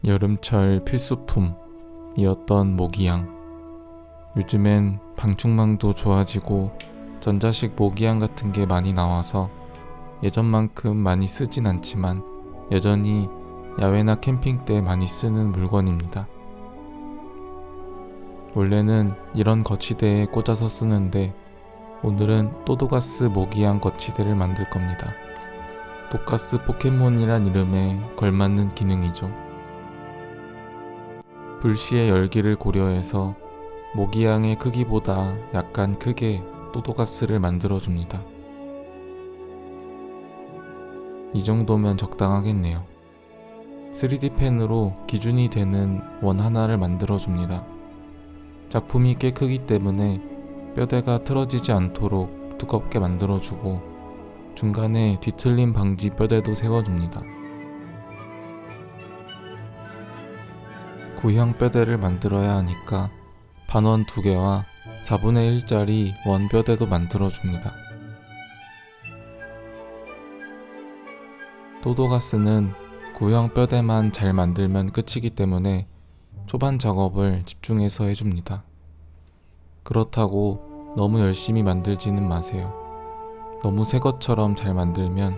여름철 필수품이었던 모기향. 요즘엔 방충망도 좋아지고 전자식 모기향 같은 게 많이 나와서 예전만큼 많이 쓰진 않지만 여전히 야외나 캠핑 때 많이 쓰는 물건입니다. 원래는 이런 거치대에 꽂아서 쓰는데 오늘은 또도가스 모기향 거치대를 만들 겁니다. 독가스 포켓몬이란 이름에 걸맞는 기능이죠. 불시의 열기를 고려해서 모기향의 크기보다 약간 크게 또도가스를 만들어줍니다. 이 정도면 적당하겠네요. 3D 펜으로 기준이 되는 원 하나를 만들어줍니다. 작품이 꽤 크기 때문에 뼈대가 틀어지지 않도록 두껍게 만들어주고 중간에 뒤틀림 방지 뼈대도 세워줍니다. 구형 뼈대를 만들어야 하니까 반원 2개와 4분의 1짜리 원 뼈대도 만들어줍니다. 또도가스는 구형 뼈대만 잘 만들면 끝이기 때문에 초반 작업을 집중해서 해줍니다. 그렇다고 너무 열심히 만들지는 마세요. 너무 새 것처럼 잘 만들면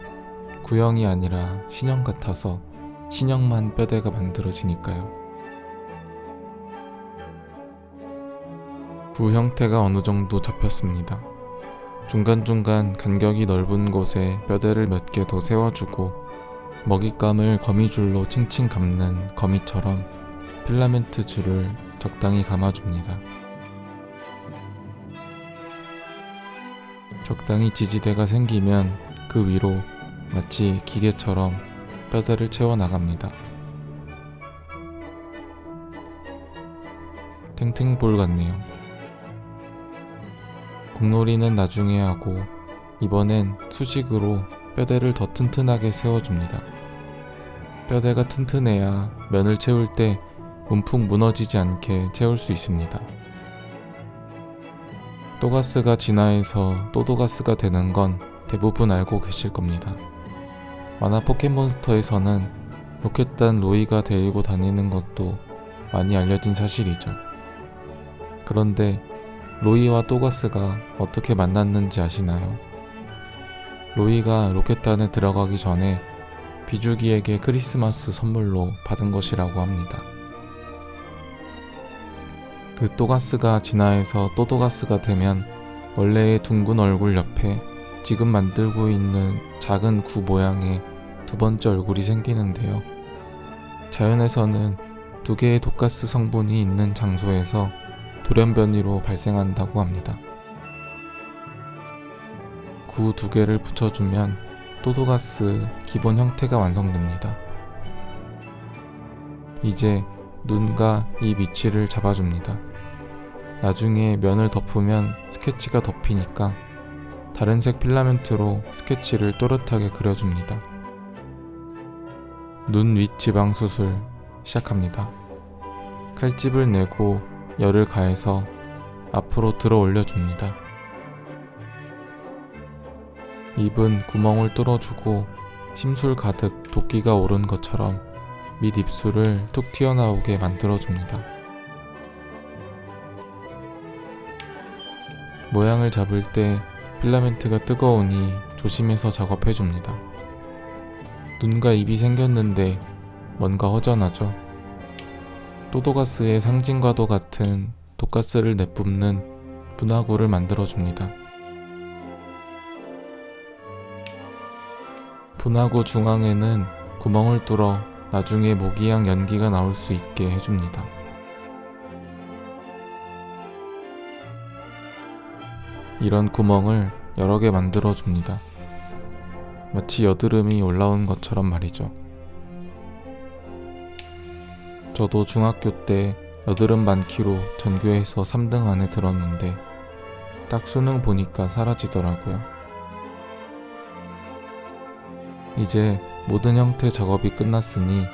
구형이 아니라 신형 같아서 신형만 뼈대가 만들어지니까요. 구 형태가 어느 정도 잡혔습니다. 중간중간 간격이 넓은 곳에 뼈대를 몇 개 더 세워주고 먹잇감을 거미줄로 칭칭 감는 거미처럼 필라멘트 줄을 적당히 감아줍니다. 적당히 지지대가 생기면 그 위로 마치 기계처럼 뼈대를 채워나갑니다. 탱탱볼 같네요. 공놀이는 나중에 하고 이번엔 수직으로 뼈대를 더 튼튼하게 세워줍니다. 뼈대가 튼튼해야 면을 채울 때 움푹 무너지지 않게 채울 수 있습니다. 또가스가 진화해서 또도가스가 되는 건 대부분 알고 계실 겁니다. 만화 포켓몬스터에서는 로켓단 로이가 데리고 다니는 것도 많이 알려진 사실이죠. 그런데 로이와 또가스가 어떻게 만났는지 아시나요? 로이가 로켓단에 들어가기 전에 비주기에게 크리스마스 선물로 받은 것이라고 합니다. 그 또가스가 진화해서 또도가스가 되면 원래의 둥근 얼굴 옆에 지금 만들고 있는 작은 구 모양의 두 번째 얼굴이 생기는데요. 자연에서는 두 개의 독가스 성분이 있는 장소에서 돌연변이로 발생한다고 합니다. 구 2개를 붙여주면 또도가스 기본 형태가 완성됩니다. 이제 눈과 입 위치를 잡아줍니다. 나중에 면을 덮으면 스케치가 덮이니까 다른 색 필라멘트로 스케치를 또렷하게 그려줍니다. 눈 윗 지방 수술 시작합니다. 칼집을 내고 열을 가해서 앞으로 들어 올려줍니다. 입은 구멍을 뚫어주고 심술 가득 도끼가 오른 것처럼 밑 입술을 툭 튀어나오게 만들어줍니다. 모양을 잡을 때 필라멘트가 뜨거우니 조심해서 작업해줍니다. 눈과 입이 생겼는데 뭔가 허전하죠? 또도가스의 상징과도 같은 독가스를 내뿜는 분화구를 만들어줍니다. 분화구 중앙에는 구멍을 뚫어 나중에 모기향 연기가 나올 수 있게 해줍니다. 이런 구멍을 여러 개 만들어줍니다. 마치 여드름이 올라온 것처럼 말이죠. 저도 중학교 때 여드름 많기로 전교에서 3등 안에 들었는데 딱 수능 보니까 사라지더라고요. 이제 모든 형태 작업이 끝났으니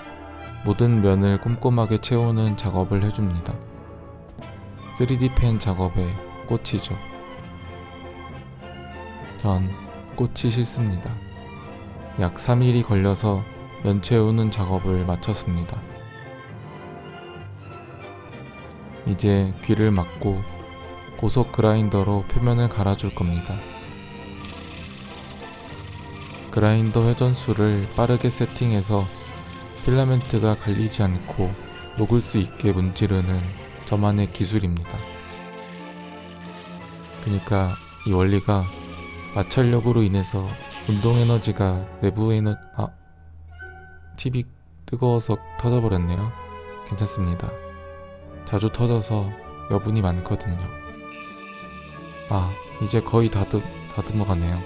모든 면을 꼼꼼하게 채우는 작업을 해줍니다. 3D 펜 작업에 꽂히죠. 전 꽃이 싫습니다. 약 3일이 걸려서 면 채우는 작업을 마쳤습니다. 이제 귀를 막고 고속 그라인더로 표면을 갈아줄 겁니다. 그라인더 회전수를 빠르게 세팅해서 필라멘트가 갈리지 않고 녹을 수 있게 문지르는 저만의 기술입니다. 그러니까 이 원리가 마찰력으로 인해서 운동 에너지가 내부 TV 뜨거워서 터져버렸네요. 괜찮습니다. 자주 터져서 여분이 많거든요. 이제 거의 다듬어가네요.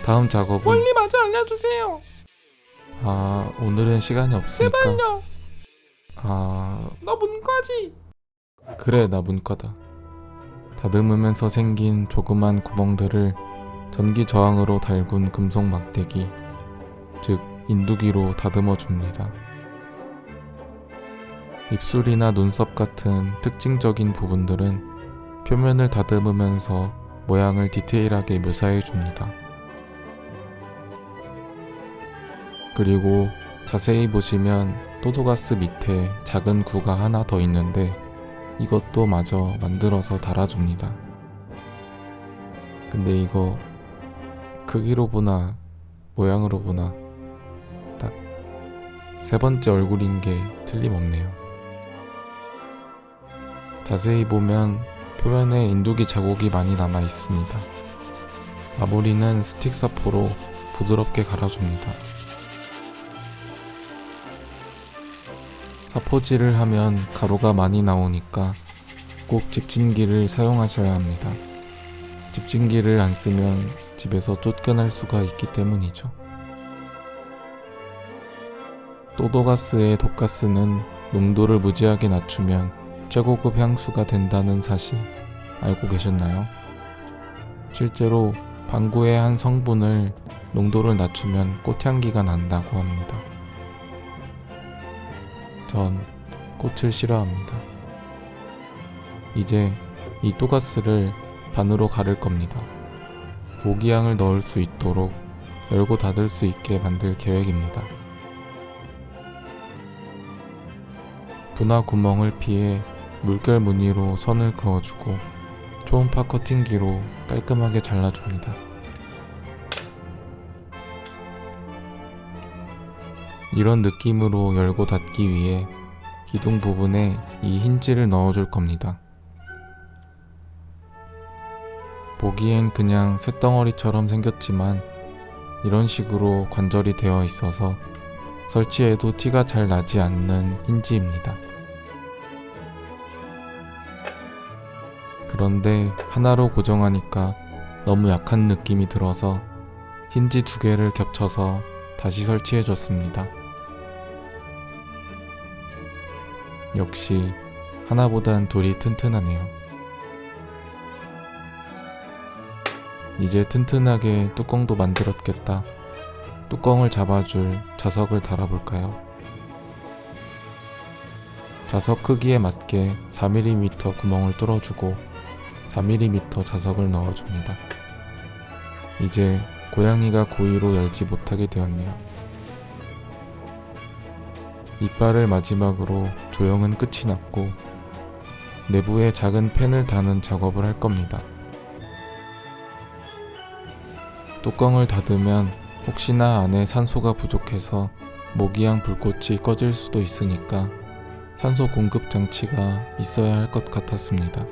다음 작업은 원리 마저 알려주세요. 오늘은 시간이 없으니까 제발요. 너 문과지? 그래, 나 문과다. 다듬으면서 생긴 조그만 구멍들을 전기 저항으로 달군 금속 막대기, 즉 인두기로 다듬어 줍니다. 입술이나 눈썹 같은 특징적인 부분들은 표면을 다듬으면서 모양을 디테일하게 묘사해 줍니다. 그리고 자세히 보시면 또도가스 밑에 작은 구가 하나 더 있는데 이것도 마저 만들어서 달아줍니다. 근데 이거 크기로 보나 모양으로 보나 딱 세 번째 얼굴인 게 틀림없네요. 자세히 보면 표면에 인두기 자국이 많이 남아 있습니다. 마무리는 스틱 사포로 부드럽게 갈아줍니다. 사포질을 하면 가루가 많이 나오니까 꼭 집진기를 사용하셔야 합니다. 집진기를 안 쓰면 집에서 쫓겨날 수가 있기 때문이죠. 또도가스의 독가스는 농도를 무지하게 낮추면 최고급 향수가 된다는 사실 알고 계셨나요? 실제로 방구의 한 성분을 농도를 낮추면 꽃향기가 난다고 합니다. 전 꽃을 싫어합니다. 이제 이 또가스를 반으로 가를 겁니다. 모기향을 넣을 수 있도록 열고 닫을 수 있게 만들 계획입니다. 분화 구멍을 피해 물결 무늬로 선을 그어주고 초음파 커팅기로 깔끔하게 잘라줍니다. 이런 느낌으로 열고 닫기 위해 기둥 부분에 이 힌지를 넣어줄 겁니다. 보기엔 그냥 쇳덩어리처럼 생겼지만 이런 식으로 관절이 되어 있어서 설치해도 티가 잘 나지 않는 힌지입니다. 그런데 하나로 고정하니까 너무 약한 느낌이 들어서 힌지 2개를 겹쳐서 다시 설치해줬습니다. 역시 하나보단 둘이 튼튼하네요. 이제 튼튼하게 뚜껑도 만들었겠다. 뚜껑을 잡아줄 자석을 달아볼까요? 자석 크기에 맞게 4mm 구멍을 뚫어주고 4mm 자석을 넣어줍니다. 이제 고양이가 고의로 열지 못하게 되었네요. 이빨을 마지막으로 조형은 끝이 났고 내부에 작은 팬을 다는 작업을 할 겁니다. 뚜껑을 닫으면 혹시나 안에 산소가 부족해서 모기향 불꽃이 꺼질 수도 있으니까 산소 공급 장치가 있어야 할 것 같았습니다.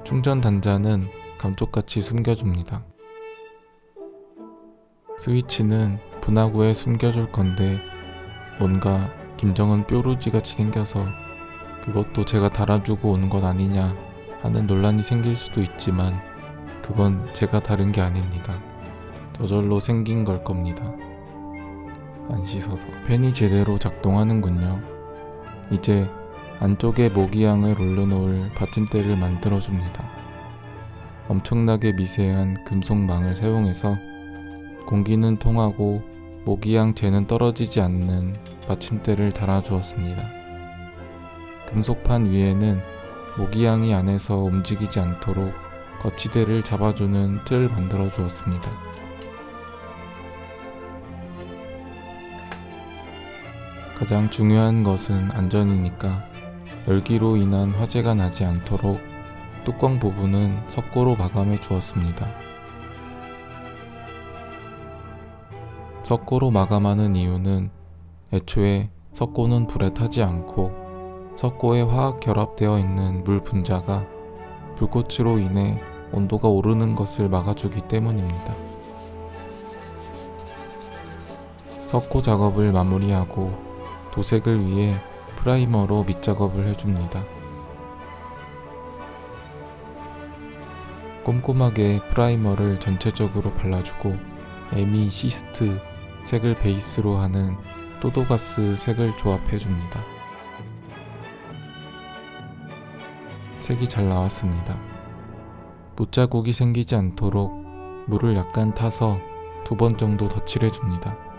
충전 단자는 감쪽같이 숨겨줍니다. 스위치는 분화구에 숨겨줄 건데 뭔가 김정은 뾰루지같이 생겨서 그것도 제가 달아주고 오는 것 아니냐 하는 논란이 생길 수도 있지만 그건 제가 다른 게 아닙니다. 저절로 생긴 걸 겁니다. 안 씻어서. 팬이 제대로 작동하는군요. 이제 안쪽에 모기향을 올려놓을 받침대를 만들어줍니다. 엄청나게 미세한 금속망을 사용해서 공기는 통하고 모기향 재는 떨어지지 않는 받침대를 달아주었습니다. 금속판 위에는 모기향이 안에서 움직이지 않도록 거치대를 잡아주는 틀을 만들어 주었습니다. 가장 중요한 것은 안전이니까 열기로 인한 화재가 나지 않도록 뚜껑 부분은 석고로 마감해 주었습니다. 석고로 마감하는 이유는 애초에 석고는 불에 타지 않고 석고에 화학 결합되어 있는 물 분자가 불꽃으로 인해 온도가 오르는 것을 막아주기 때문입니다. 석고 작업을 마무리하고 도색을 위해 프라이머로 밑작업을 해줍니다. 꼼꼼하게 프라이머를 전체적으로 발라주고 에미시스트 색을 베이스로 하는 또도가스 색을 조합해줍니다. 색이 잘 나왔습니다. 못자국이 생기지 않도록 물을 약간 타서 2번 정도 덧칠해줍니다.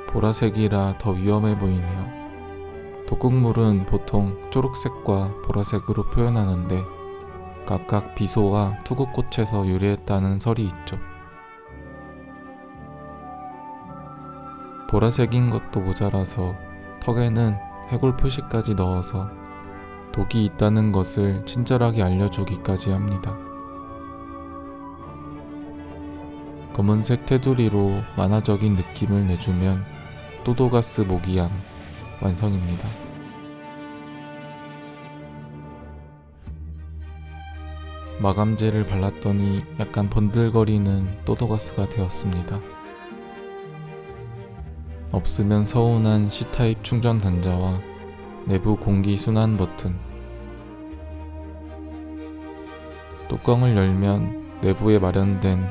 보라색이라 더 위험해 보이네요. 독극물은 보통 초록색과 보라색으로 표현하는데 각각 비소와 투구꽃에서 유래했다는 설이 있죠. 보라색인 것도 모자라서 턱에는 해골 표시까지 넣어서 독이 있다는 것을 친절하게 알려주기까지 합니다. 검은색 테두리로 만화적인 느낌을 내주면 또도가스 모기향 완성입니다. 마감제를 발랐더니 약간 번들거리는 또도가스가 되었습니다. 없으면 서운한 C타입 충전 단자와 내부 공기 순환 버튼, 뚜껑을 열면 내부에 마련된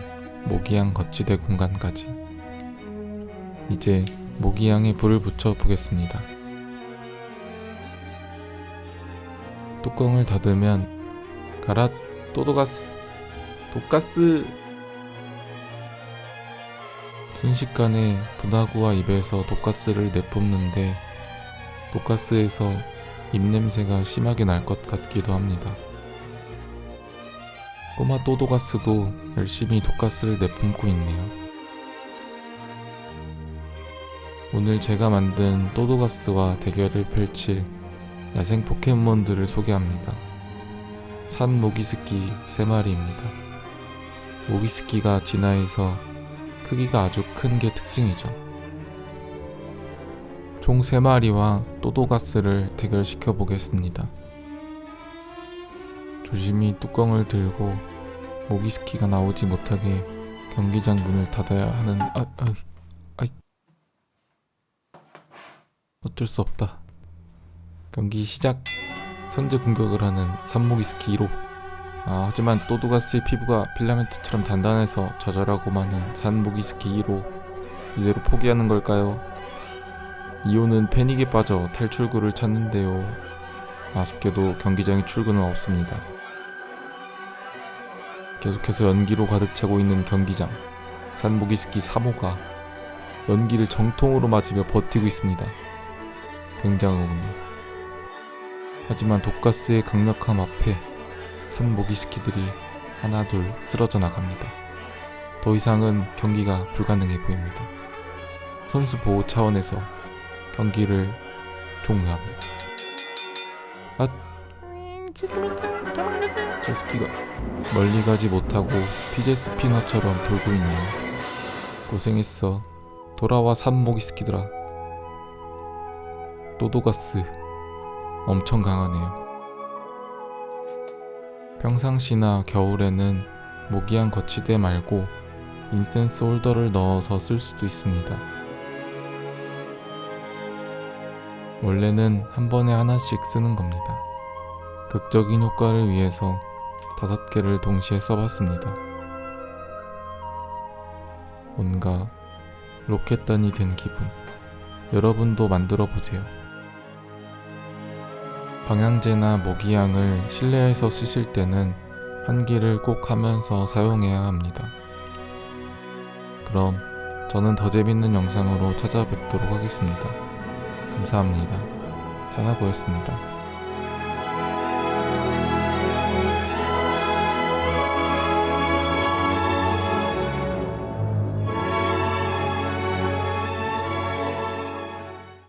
모기향 거치대 공간까지. 이제 모기향에 불을 붙여 보겠습니다. 뚜껑을 닫으면 가라 또도가스 독가스. 순식간에 분화구와 입에서 독가스를 내뿜는데 독가스에서 입냄새가 심하게 날 것 같기도 합니다. 꼬마 또도가스도 열심히 독가스를 내뿜고 있네요. 오늘 제가 만든 또도가스와 대결을 펼칠 야생 포켓몬들을 소개합니다. 산 모기스키 3마리입니다. 모기스키가 진화해서 크기가 아주 큰 게 특징이죠. 총 3마리와 또도가스를 대결시켜 보겠습니다. 조심히 뚜껑을 들고 모기스키가 나오지 못하게 경기장 문을 닫아야 하는 어쩔 수 없다. 경기 시작. 선제 공격을 하는 산모기스키 1호. 하지만 또도가스의 피부가 필라멘트처럼 단단해서 좌절하고마는 산모기스키 1호. 이대로 포기하는 걸까요? 2호는 패닉에 빠져 탈출구를 찾는데요. 아쉽게도 경기장에 출구는 없습니다. 계속해서 연기로 가득 차고 있는 경기장. 산모기스키 3호가 연기를 정통으로 맞으며 버티고 있습니다. 굉장하군요. 하지만 독가스의 강력함 앞에 산모기스키들이 하나둘 쓰러져 나갑니다. 더 이상은 경기가 불가능해 보입니다. 선수 보호 차원에서 경기를 종료합니다. 저 스키가 멀리 가지 못하고 피제 스피너처럼 돌고 있네요. 고생했어. 돌아와 산모기스키들아. 또도가스 엄청 강하네요. 평상시나 겨울에는 모기향 거치대 말고 인센스 홀더를 넣어서 쓸 수도 있습니다. 원래는 한 번에 하나씩 쓰는 겁니다. 극적인 효과를 위해서 5개를 동시에 써봤습니다. 뭔가 로켓단이 된 기분. 여러분도 만들어 보세요. 방향제나 모기향을 실내에서 쓰실 때는 환기를 꼭 하면서 사용해야 합니다. 그럼 저는 더 재밌는 영상으로 찾아뵙도록 하겠습니다. 감사합니다. 사나보였습니다.